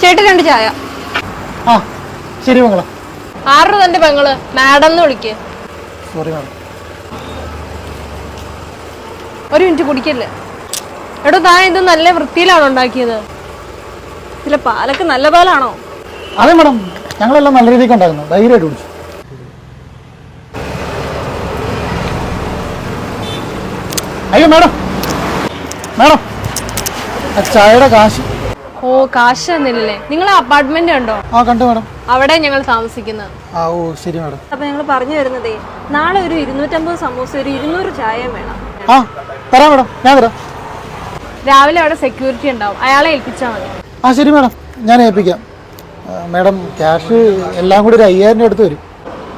ചേട്ടൻ 2 ചായ. ആ ശരി മംഗള. ആരുടെ തന്റെ പെങ്ങള് മാഡം എന്ന് വിളിക്ക്. Sorry madam. ഒരു മിനിറ്റ് കുടിക്കല്ലേ. എടോ താൻ ഇത് നല്ല വൃത്തിയിലാണോ ഉണ്ടാക്കിയത്? ഇതിലെ പാലൊക്കെ നല്ല പാലാണോ? അതെ മാഡം, ഞങ്ങളെല്ലാം നല്ല രീതിക്ക് ഉണ്ടാക്കുന്നു. ധൈര്യമായിട്ട് കുടിച്ചു. അയ്യോ മാഡം, മാഡം ചായയുടെ കാശ്. ഓ കാശ് തന്നില്ലേ? നിങ്ങൾ അപ്പാർട്ട്മെന്റ് ഉണ്ടോ? ആ കണ്ടു മാഡം. അവിടെ ഞങ്ങൾ താമസിക്കുന്നത്. ആ ഓ ശരി മാഡം. അപ്പൊ ഞങ്ങൾ പറഞ്ഞു വരുന്നതേ, നാളെ ഒരു 250 സമൂസ, ഒരു 200 ചായയും വേണം. ആ തരാം മാഡം, ഞാൻ തരാം. രാവിലെ അവിടെ സെക്യൂരിറ്റി ഉണ്ടാവും, അയാളെ ഏൽപ്പിച്ചാൽ മതി. ആ ശരി മാഡം, ഞാൻ ഏൽപ്പിക്കാം. മാഡം ക്യാഷ് എല്ലാം കൂടി ഒരു 5000 രൂപ അടുത്ത് വരും.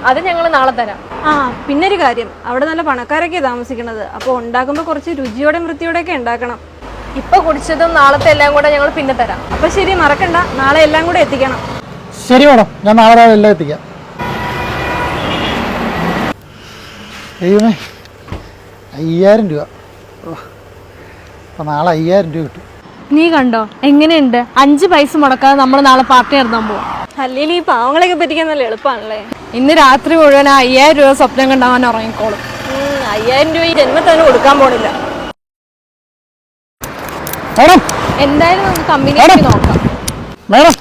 അത് ഞങ്ങൾ നാളെ തരാം. ആ പിന്നെ ഒരു കാര്യം, അവിടെ നല്ല പണക്കാരൊക്കെ താമസിക്കുന്നത്. അപ്പോൾ ഉണ്ടാക്കുമ്പോൾ കുറച്ച് രുചിയോടെയും വൃത്തിയോടെയൊക്കെ ഉണ്ടാക്കണം. ഇപ്പൊ കുടിച്ചതും നാളത്തെ എല്ലാം കൂടെ ഞങ്ങൾ പിന്നെ തരാം. അപ്പൊ ശരി, മറക്കണ്ട, നാളെ എല്ലാം കൂടെ എത്തിക്കണം. ശരി മാഡം, ഞാൻ നാളെ രാവിലെ എല്ലാം എത്തിക്കാം. ദൈവമേ, 5000 രൂപ. അപ്പം നാളെ 5000 രൂപ കിട്ടും. നീ കണ്ടോ എങ്ങനെയുണ്ട്? 5 പൈസ മുടക്കാതെ നമ്മൾ നാളെ പാർട്ടി നടത്താൻ പോവാം. അല്ലെങ്കിൽ ഈ പാവങ്ങളെയൊക്കെ പറ്റിക്കാൻ നല്ല എളുപ്പമാണല്ലേ. ഇന്ന് രാത്രി മുഴുവൻ 5000 രൂപ സ്വപ്നം കണ്ടാവാൻ ഉറങ്ങിക്കോളും. 5000 രൂപ ഈ ജന്മത്തന്നെ കൊടുക്കാൻ പോണില്ല. മാഡം എന്തായാലും നമുക്ക് കമ്പനിക്ക് നോക്കാം. മാഡം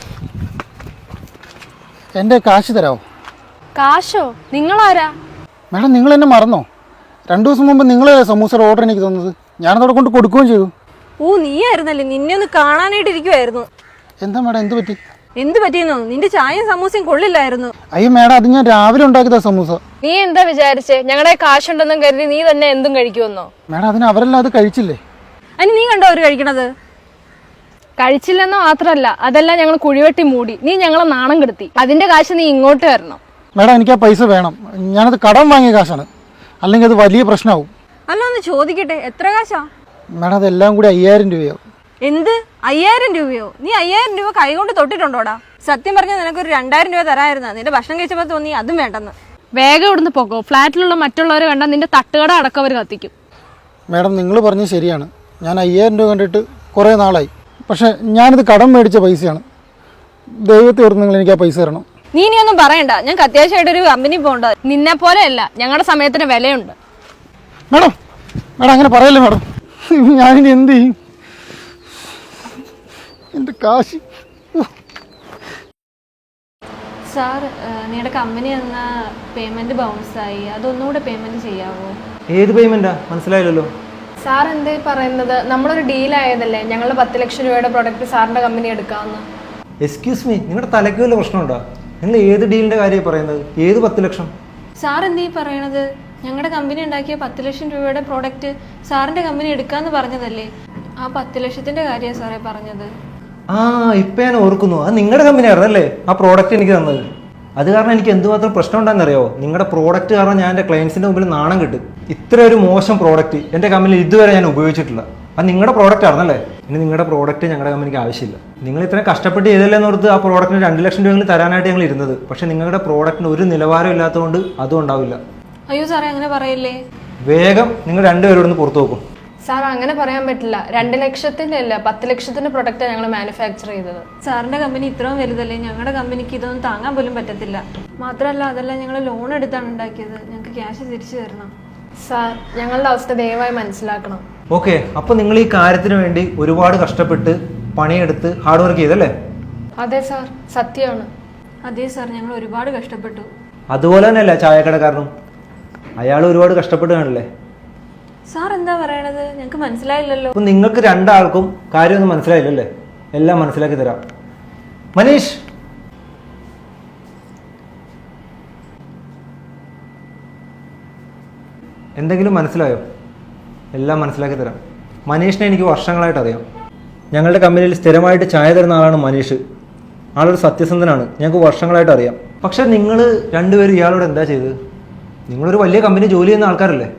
എൻ്റെ കാശ് തരാമോ? കാശോ? നിങ്ങളാരാ? മാഡം നിങ്ങൾ എന്നെ മറന്നോ? 2 ദിവസം മുമ്പ് നിങ്ങൾ സമൂസയുടെ ഓർഡർ എനിക്ക് തന്നത്. ഞാനതോടെ കൊണ്ട് കൊടുക്കുകയും ചെയ്തു. ഓ നീയായിരുന്നല്ലേ, നിന്നെ ഒന്ന് കാണാനായിട്ട് ഇരിക്കുവായിരുന്നു. എന്താ മാഡം, എന്ത് പറ്റി? എന്ത് പറ്റിയെന്നോ? നിന്റെ ചായയും സമൂസയും കൊള്ളില്ലായിരുന്നു. അയ്യോ മാഡം, അത് ഞാൻ രാവിലെ ഉണ്ടാക്കിയതാ സമൂസ. നീ എന്താ വിചാരിച്ചേ ഞങ്ങളുടെ കാശുണ്ടെന്നും കരുതി നീ തന്നെ എന്തും കഴിക്കുമെന്നോ? മാഡം അതിന് അവരെല്ലാം അത് കഴിച്ചില്ലേ? അതിന് നീ കണ്ടോ അവര് കഴിക്കണത്? കഴിച്ചില്ലെന്നോ മാത്രല്ല, അതെല്ലാം ഞങ്ങൾ കുഴിവെട്ടി മൂടി. നീ ഞങ്ങളെ നാണം കെടുത്തി. അതിന്റെ കാശ് നീ ഇങ്ങോട്ട് വരണം. മാഡം എനിക്ക് ആ പൈസ വേണം. ഞാനത് കടം വാങ്ങിയ കാശാണ്, അല്ലെങ്കിൽ അത് വലിയ പ്രശ്നമാവും. അല്ല ഒന്ന് ചോദിക്കട്ടെ, എത്ര കാശാ? മാഡം അതെല്ലാം കൂടി 5000 രൂപയാവും. എന്ത് 5000 രൂപയോ? നീ 5000 രൂപ കൈകൊണ്ട് തൊട്ടിട്ടുണ്ടോടാ? സത്യം പറഞ്ഞാൽ നിനക്കൊരു 2000 രൂപ തരാമായിരുന്നു. നിന്റെ ഭക്ഷണം കഴിച്ചപ്പോൾ തോന്നി അതും വേണ്ടെന്ന്. വേഗം ഇവിടുന്ന് പോകോ. ഫ്ലാറ്റിലുള്ള മറ്റുള്ളവരെ കണ്ടാൽ നിന്റെ തട്ടുകട അടക്കം അവർ കത്തിക്കും. മാഡം നിങ്ങൾ പറഞ്ഞത് ശരിയാണ്. ഞാൻ 5000 രൂപ കണ്ടിട്ട് കുറേ നാളായി. പക്ഷേ ഞാനിത് കടം മേടിച്ച പൈസയാണ്. ദൈവത്തെ ഓർത്ത് നിങ്ങൾ എനിക്ക് ആ പൈസ തരണം. നീ ഇനിയൊന്നും പറയണ്ട. ഞങ്ങൾക്ക് അത്യാവശ്യമായിട്ടൊരു കമ്പനി പോകണ്ട. നിന്നെ പോലെയല്ല, ഞങ്ങളുടെ സമയത്തിന് വിലയുണ്ട്. മാഡം മാഡം അങ്ങനെ പറയല്ലേ മാഡം. ഞാനിനി എന്ത് ചെയ്യും? എൻ്റെ കാശ്. സാർ, നിങ്ങളുടെ കമ്പനി എന്ന പേയ്മെന്റ് ബൗൺസായി. അതൊന്നുകൂടെ പേയ്മെന്റ് ചെയ്യാവോ? ഏത് പേയ്മെന്റാ? മനസ്സിലായില്ലല്ലോ. സാർ എന്തേ പറയുന്നത്? നമ്മളൊരു ഡീലായതല്ലേ, ഞങ്ങൾ 10 ലക്ഷം രൂപയുടെ പ്രൊഡക്റ്റ് സാറിന്റെ കമ്പനി എടുക്കാമെന്ന്. എക്സ്ക്യൂസ് മീ, നിങ്ങളുടെ തലയ്ക്ക് വല്ല പ്രശ്നമുണ്ടോ? നിങ്ങൾ ഏത് ഡീലിന്റെ കാര്യമാണ് പറയുന്നത്? ഏത് 10 ലക്ഷം? സാർ എന്തീ പറയണത്? ഞങ്ങളുടെ കമ്പനി ഉണ്ടാക്കിയ 10 ലക്ഷം രൂപയുടെ പ്രോഡക്റ്റ് സാറിന്റെ കമ്പനി എടുക്കാന്ന് പറഞ്ഞതല്ലേ? ആ 10 ലക്ഷത്തിന്റെ കാര്യമാണ് സാറേ പറഞ്ഞത്. ആ ഇപ്പം ഞാൻ ഓർക്കുന്നു, അത് നിങ്ങളുടെ കമ്പനി ആയിരുന്നല്ലേ ആ പ്രോഡക്റ്റ് എനിക്ക് തന്നത്. അത് കാരണം എനിക്ക് എന്തുമാത്രം പ്രശ്നം ഉണ്ടാകുന്നറിയോ? നിങ്ങളുടെ പ്രോഡക്റ്റ് കാരണം ഞാൻ എൻ്റെ ക്ലയൻസിൻ്റെ മുമ്പിൽ നാണം കിട്ടും. ഇത്ര ഒരു മോശം പ്രോഡക്റ്റ് എൻ്റെ കമ്പനിയിൽ ഇതുവരെ ഞാൻ ഉപയോഗിച്ചിട്ടില്ല. അത് നിങ്ങളുടെ പ്രോഡക്റ്റ് ആയിരുന്നല്ലേ? ഇനി നിങ്ങളുടെ പ്രോഡക്റ്റ് ഞങ്ങളുടെ കമ്പനിക്ക് ആവശ്യമില്ല. നിങ്ങൾ ഇത്രയും കഷ്ടപ്പെട്ട് ചെയ്തല്ലെന്ന് ഓർത്ത് ആ പ്രോഡക്റ്റിന് 2 ലക്ഷം രൂപ തരാനായിട്ട് ഞങ്ങൾ ഇരുന്നത്. പക്ഷേ നിങ്ങളുടെ പ്രോഡക്റ്റിന് ഒരു നിലവാരം ഇല്ലാത്തതുകൊണ്ട് അതും ഉണ്ടാവില്ല. അയ്യോ സാറേ, അങ്ങനെ പറയില്ലേ. വേഗം നിങ്ങൾ രണ്ടുപേരോടൊന്ന് പുറത്തു നോക്കും. സാർ അങ്ങനെ പറയാൻ പറ്റില്ല. 2 ലക്ഷത്തിന്റെ അല്ല, 10 ലക്ഷത്തിന്റെ പ്രൊഡക്റ്റാണ് ഞങ്ങൾ മാനുഫാക്ചർ ചെയ്തത്. സാറിന്റെ കമ്പനി ഇത്രയും വലുതല്ലേ, ഞങ്ങളുടെ കമ്പനിക്ക് ഇതൊന്നും താങ്ങാൻ പോലും പറ്റത്തില്ല. മാത്രമല്ല അതെല്ലാം ഞങ്ങൾ ലോൺ എടുത്താണ് ഉണ്ടാക്കിയത്. ഞങ്ങൾക്ക് ക്യാഷ് തിരിച്ചു തരണം. സാർ, ഞങ്ങളുടെ അവസ്ഥ ദയവായി മനസ്സിലാക്കണം. ഓക്കെ, അപ്പോൾ നിങ്ങൾ ഈ കാര്യത്തിന് വേണ്ടി ഒരുപാട് കഷ്ടപ്പെട്ട് പണിയെടുത്ത് ഹാർഡ് വർക്ക് ചെയ്തല്ലേ? അതെ സാർ, സത്യമാണ്. അതെ സാർ, ഞങ്ങൾ ഒരുപാട് കഷ്ടപ്പെട്ടു. അതുപോലെ തന്നെയല്ലേ ചായക്കടക്കാരനും? അയാൾ ഒരുപാട് കഷ്ടപ്പെട്ട് കാണില്ലേ? സാർ എന്താ പറയണത്? ഞങ്ങൾക്ക് മനസ്സിലായില്ലല്ലോ. അപ്പം നിങ്ങൾക്ക് രണ്ടാൾക്കും കാര്യമൊന്നും മനസ്സിലായില്ലല്ലേ? എല്ലാം മനസ്സിലാക്കി തരാം. മനീഷ്, എന്തെങ്കിലും മനസ്സിലായോ? എല്ലാം മനസ്സിലാക്കി തരാം. മനീഷിനെ എനിക്ക് വർഷങ്ങളായിട്ട് അറിയാം. ഞങ്ങളുടെ കമ്പനിയിൽ സ്ഥിരമായിട്ട് ചായ തരുന്ന ആളാണ് മനീഷ്. ആളൊരു സത്യസന്ധനാണ്, ഞങ്ങൾക്ക് വർഷങ്ങളായിട്ട് അറിയാം. പക്ഷെ നിങ്ങൾ രണ്ടുപേരും ഇയാളോട് എന്താ ചെയ്തത്? നിങ്ങളൊരു വലിയ കമ്പനി ജോലി ചെയ്യുന്ന ആൾക്കാരല്ലേ?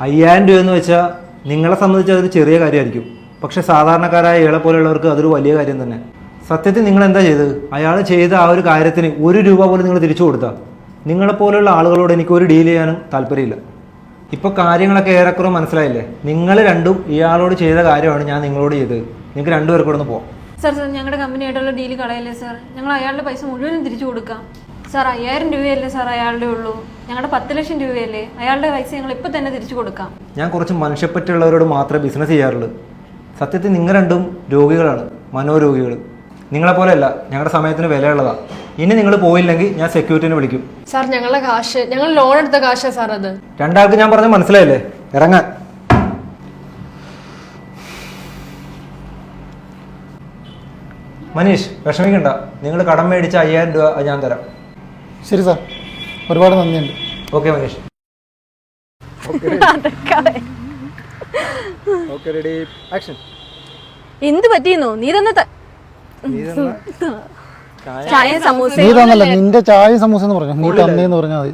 5000 രൂപ എന്ന് വെച്ചാൽ നിങ്ങളെ സംബന്ധിച്ച് അതൊരു ചെറിയ കാര്യമായിരിക്കും. പക്ഷെ സാധാരണക്കാരായ ഇയാളെ പോലെയുള്ളവർക്ക് അതൊരു വലിയ കാര്യം തന്നെ. സത്യത്തിൽ നിങ്ങൾ എന്താ ചെയ്തത്? അയാൾ ചെയ്ത ആ ഒരു കാര്യത്തിന് 1 രൂപ പോലും നിങ്ങൾ തിരിച്ചു കൊടുത്താൽ നിങ്ങളെപ്പോലെയുള്ള ആളുകളോട് എനിക്ക് ഒരു ഡീൽ ചെയ്യാനും താല്പര്യമില്ല. ഇപ്പോൾ കാര്യങ്ങളൊക്കെ ഏറെക്കുറെ മനസ്സിലായില്ലേ? നിങ്ങൾ രണ്ടും ഇയാളോട് ചെയ്ത കാര്യമാണ് ഞാൻ നിങ്ങളോട് ചെയ്തത്. നിങ്ങൾക്ക് രണ്ടുപേർക്കും കൂടെ ഒന്ന് പോകാം. സാർ ഞങ്ങളുടെ കമ്പനിയായിട്ടുള്ള ഡീല് കളയല്ലേ സാർ, ഞങ്ങൾ അയാളുടെ പൈസ മുഴുവനും തിരിച്ചു കൊടുക്കാം. സാർ 5000 രൂപയല്ലേ സാർ അയാളുടെ ഉള്ളൂ, ഞങ്ങളുടെ 10 ലക്ഷം രൂപയല്ലേ, അയാളുടെ പൈസ ഞങ്ങൾ ഇപ്പം തന്നെ തിരിച്ചു കൊടുക്കാം. ഞാൻ കുറച്ച് മനുഷ്യപ്പറ്റുള്ളവരോട് മാത്രമേ ബിസിനസ് ചെയ്യാറുള്ളൂ. സത്യത്തിൽ നിങ്ങൾ രണ്ടും രോഗികളാണ്, മനോരോഗികൾ. നിങ്ങളെപ്പോലെയല്ല, ഞങ്ങളുടെ സമയത്തിന് വിലയുള്ളതാണ്. ഇനി നിങ്ങൾ പോയില്ലെങ്കിൽ ഞാൻ സെക്യൂരിറ്റിനെ വിളിക്കും. സാർ ഞങ്ങളുടെ കാശ്, ഞങ്ങൾ ലോൺ എടുത്ത കാശാ സാർ അത്. രണ്ടാൾക്ക് ഞാൻ പറഞ്ഞ മനസ്സിലായില്ലേ? ഇറങ്ങാൻ. മനീഷ് വിഷമിക്കണ്ട, നിങ്ങൾ കടം മേടിച്ച 5000 രൂപ അത് ഞാൻ തരാം. ശരി സാർ, ഒരുപാട് നന്ദിയുണ്ട്. Okay Manish. Okay ready action. എന്ത് പറ്റിയെന്നോ? നീ തന്നെ ചായ സമൂസ നീ തന്നല്ല, നിന്റെ ചായ സമൂസ എന്ന് പറഞ്ഞു, നീ തന്നേന്ന് പറഞ്ഞാൽ മതി.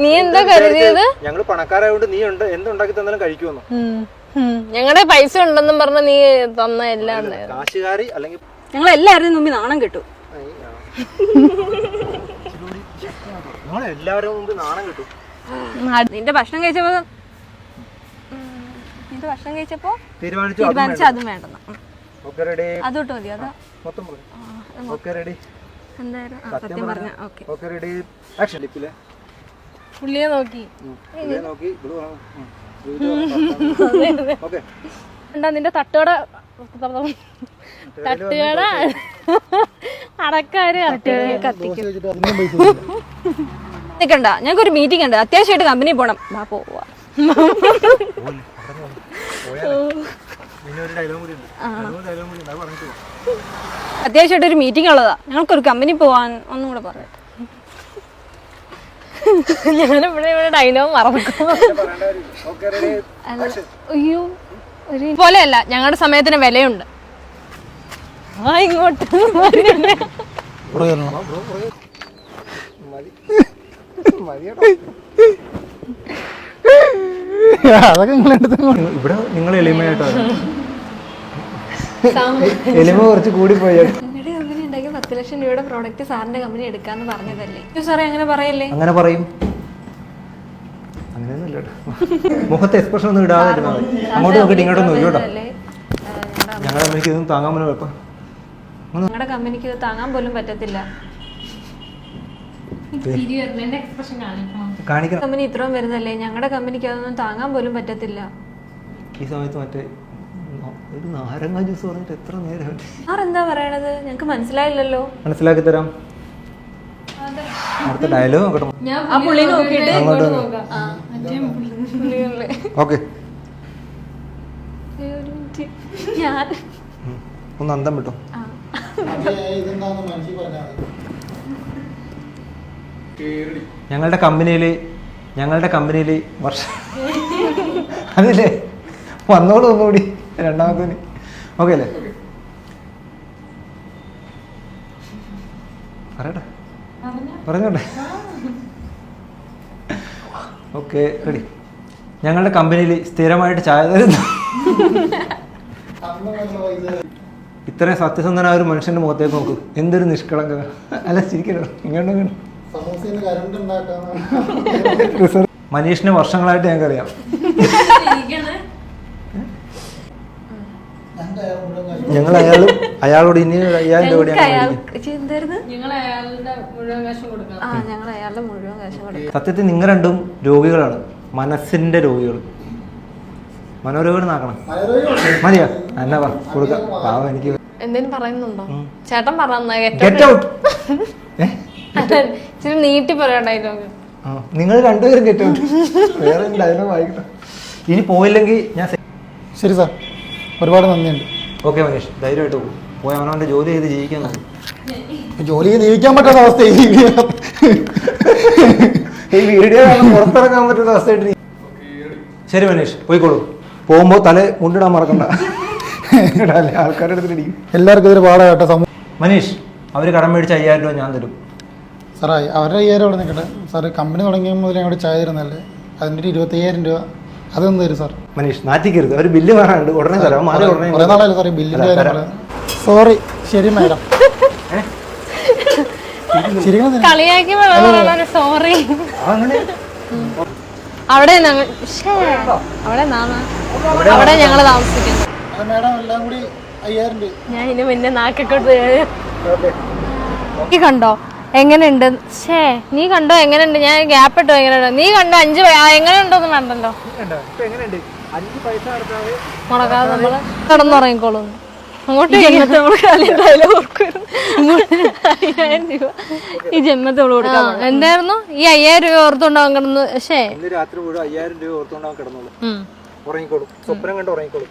നീ എന്താ കരുതിയത്? ഞങ്ങൾ പണക്കാരായോണ്ട് നീ എന്തുണ്ടാക്കി തന്നാലും കഴിക്കുമെന്നോ? ഞങ്ങളുടെ പൈസ ഉണ്ടെന്നും പറഞ്ഞ നീ തന്ന എല്ലാം ഉണ്ടായിരുന്നു. കാശുകാരി അല്ലെങ്കിൽ ഞങ്ങൾ എല്ലാവരും മുമ്പിൽ നാണം കിട്ടു. എല്ലാവരും മുമ്പ് നാണം കിട്ടും. നിന്റെ ഭക്ഷണം കഴിച്ചപ്പോ തീരുമാനിച്ചു അതും വേണ്ടെന്ന്. അതോട്ട് മതി. അതാ എന്തായാലും സത്യം പറഞ്ഞ പുള്ളിയെ നോക്കി എന്താ നിന്റെ തട്ടുകട അടക്കാര് കത്തിക്കും. നിക്കണ്ട, ഞങ്ങൾക്കൊരു മീറ്റിംഗ് ഉണ്ട്, അത്യാവശ്യമായിട്ട് കമ്പനി പോണം. പോവാ. അത്യാവശ്യമായിട്ട് ഒരു മീറ്റിംഗ് ഉള്ളതാ, ഞങ്ങൾക്കൊരു കമ്പനി പോവാൻ. ഒന്നും കൂടെ പറയാം. ഞാനിവിടെ ഡയലോഗ് മറക്കും. അയ്യോ പോലെയല്ല, ഞങ്ങളുടെ സമയത്തിന് വിലയുണ്ട്. ഇങ്ങോട്ട് അതൊക്കെ ഇവിടെ നിങ്ങൾ എളിമയായിട്ടാണ്. എളിമ കുറച്ച് കൂടി പോയി. ഞങ്ങളുടെ കമ്പനി ഉണ്ടാക്കിയ 10 ലക്ഷം രൂപയുടെ പ്രോഡക്റ്റ് സാറിന്റെ കമ്പനി എടുക്കാന്ന് പറഞ്ഞതല്ലേ സാറേ? അങ്ങനെ പറയല്ലേ? അങ്ങനെ പറയും. അങ്ങനെയൊന്നുമില്ല, മുഖത്തെ എക്സ്പ്രഷൻ ഒന്നും ഇടാതെ ഇരുന്നാൽ മതി. അങ്ങോട്ട് നോക്കിയിട്ട് ഇങ്ങോട്ടൊന്നും ഇല്ലട്ടോ. ഞങ്ങളുടെ കമ്പനിക്ക് ഇതൊന്നും താങ്ങാൻ പോലും വെപ്പം. ഞങ്ങളുടെ കമ്പനിക്ക് ഇത് താങ്ങാൻ പോലും പറ്റത്തില്ല. കാണിക്കണം. കമ്പനി ഇത്രയും വരുന്നല്ലേ, ഞങ്ങളുടെ കമ്പനിക്ക് അതൊന്നും താങ്ങാൻ പോലും പറ്റത്തില്ല. ഈ സമയത്ത് മറ്റേ ഒരു നാരങ്ങ ജ്യൂസ് പറഞ്ഞിട്ട് എത്ര നേരം? സാറെന്താ പറയണത്? ഞങ്ങക്ക് മനസ്സിലായില്ലല്ലോ. മനസ്സിലാക്കി തരാം. അടുത്ത ഡയലോഗ് നോക്കട്ടെ. ഓക്കെ, ഒന്ന് അന്തം വിട്ടോ. ഞങ്ങളുടെ കമ്പനിയിൽ വർഷം അതില്ലേ വന്നോളൂ ഒന്നുകൂടി രണ്ടാമത്തേന്. ഓക്കെ അല്ലേ? പറയട്ടെ, പറഞ്ഞോട്ടെ. Okay ready. ഞങ്ങളുടെ കമ്പനിയിൽ സ്ഥിരമായിട്ട് ചായ തരുന്നു. ഇത്രയും സത്യസന്ധനായ ഒരു മനുഷ്യന്റെ മുഖത്തേക്ക് നോക്ക്, എന്തൊരു നിഷ്കളങ്ക. അല്ല ചിരിക്കണോ? ഇങ്ങോട്ടും മനീഷിനെ വർഷങ്ങളായിട്ട് ഞങ്ങൾക്കറിയാം. ഞങ്ങൾ അയാളോട് ഇനി 5000 രൂപ സത്യത്തിൽ നിങ്ങൾ രണ്ടും രോഗികളാണ്, മനസ്സിന്റെ രോഗികൾ. മനോരോഗികൾ നാക്കണം. മതിയോ? എന്നാ കൊടുക്കാം. പാവം എനിക്ക് എന്തേലും പറയുന്നുണ്ടോ? ചേട്ടൻ ഗെറ്റ് ഔട്ട്. ഇച്ചിരി നീട്ടി പറയണ്ടായിരുന്നു. നിങ്ങൾ രണ്ടുപേരും ഗെറ്റ് ഔട്ട്. വേറെ ഡയലോഗ് വായിക്കട്ടെ. ഇനി പോയില്ലെങ്കിൽ ഞാൻ. ശരി സാർ, ഒരുപാട് നന്ദിയുണ്ട്. ഓക്കെ മനീഷ്, ധൈര്യമായിട്ട് പോകും. പോയി അവനവൻ്റെ ജോലി ചെയ്ത് ജീവിക്കാൻ നോക്കും. ജോലി ചെയ്ത് ജീവിക്കാൻ പറ്റാത്ത അവസ്ഥ ഈ വീഡിയോ പുറത്തിറങ്ങാൻ പറ്റുന്ന അവസ്ഥയായിട്ട്. ശരി മനീഷ്, പോയിക്കോളൂ. പോകുമ്പോൾ തല മുണ്ടിടാൻ മറക്കണ്ട. ആൾക്കാരുടെ അടുത്തിടിക്കും. എല്ലാവർക്കും ഇതൊരു പാടാ കേട്ടോ. മനീഷ്, അവർ കടം മേടിച്ച 5000 രൂപ ഞാൻ തരും. സാറേ അവരുടെ 5000 അവിടെ നിൽക്കട്ടെ. സാറ് കമ്പനി തുടങ്ങിയ മുതൽ ഞങ്ങളുടെ ചായ തരുന്നല്ലേ, അതിൻ്റെ ഒരു 25000 രൂപ അതൊന്നും തരും സാർ. മനീഷ് നാറ്റിക്കരുത്, അവർ ബില്ല് പറയാനുണ്ട്, ഉടനെ തരാം. കുറേ നാളല്ലേ സാറേ ബില്ലിൻ്റെ കാര്യം. സോറി. ശരി മാഡം. കളിയാക്കി സോറി. അവിടെ ഞങ്ങൾ താമസിക്കുന്നു. മാഡം എല്ലാം കൂടി 5000 രൂപ. ഞാൻ ഇനി മുന്നേ നാക്കൊക്കെ നീ കണ്ടോ എങ്ങനെയുണ്ട്? ഷേ നീ കണ്ടോ എങ്ങനെയുണ്ട്? ഞാൻ ഗ്യാപ്പ് ഇട്ടോ എങ്ങനെയുണ്ട്? നീ കണ്ടോ 5 എങ്ങനെയുണ്ടോന്നും വേണ്ടല്ലോ, മുടക്കാതെ നമ്മള് കിടന്നുറങ്ങിക്കോളും. അങ്ങോട്ട് ജന്മത്തെ നമ്മള് എന്തായാലും ഓർക്കുമായിരുന്നു. 5000 രൂപ ഈ ജന്മത്തെ നമ്മള് കൊടുക്കാം. എന്തായിരുന്നു ഈ 5000 രൂപ ഓർത്തുണ്ടാവും കിടന്നു? ഷേ രാത്രി മുഴുവൻ 5000 രൂപ ഓർത്തുകൊണ്ടാവും കിടന്നോളൂ, ഉറങ്ങിക്കോളും, സ്വപ്നം കണ്ട് ഉറങ്ങിക്കോളും.